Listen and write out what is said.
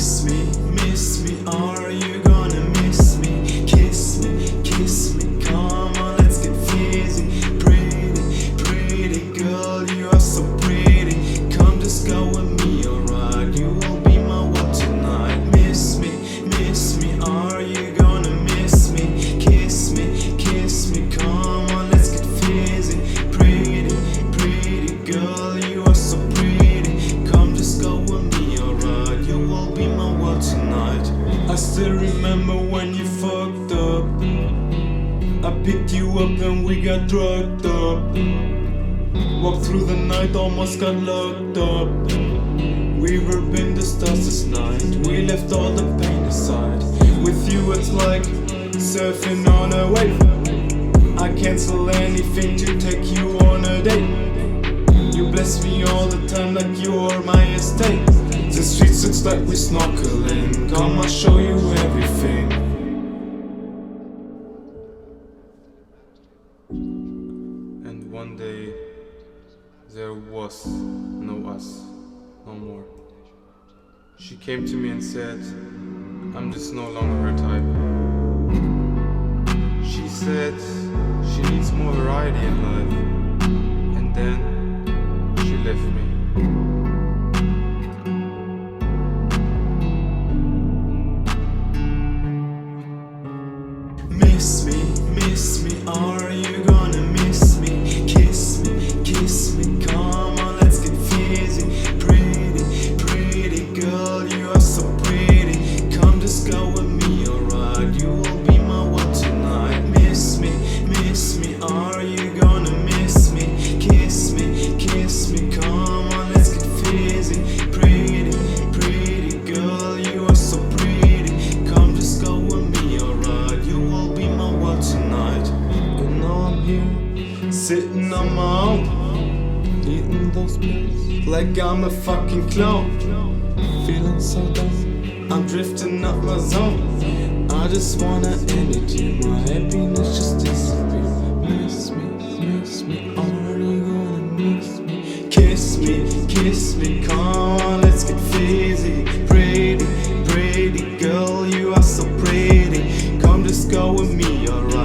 miss me, are you gonna miss me? Kiss me, come on, let's get fizzy. Pretty girl, you are so pretty. Come just go with me, alright, you will be my one tonight. Miss me, are you gonna miss me? Kiss me, come on, let's get fizzy. Pretty girl, you are so pretty. Come just go with me, alright, you will be my world tonight. I still remember when you fucked up. I picked you up and we got drugged up. Walked through the night, almost got locked up. We were in the stars this night. We left all the pain aside. With you it's like surfing on a wave. I cancel anything to take you on a date. You bless me all the time like you're my estate. The streets looks like we're snorkeling. Come, I'll show you everything. And one day there was no us, no more. She came to me and said, I'm just no longer her type. She said she needs more variety in life. And then she left me. Miss me, are you gonna miss me? Kiss me, come on, let's get fizzy. Pretty girl, you are so pretty. Come just go with me, alright, you will be my one tonight. Miss me, are you gonna miss me? Kiss me, come on, let's get fizzy. Pretty girl, you are so pretty. Come just go with me, alright, you will be my world tonight. And now I'm here, sitting on my own, eating those pills like I'm a fucking clone. Feeling so dumb, I'm drifting up my zone. I just wanna energy, my happiness just disappear. Miss me, are you gonna miss me? Kiss me, come on, let's get fizzy. Pretty girl, you are so pretty. Come just go with me, alright.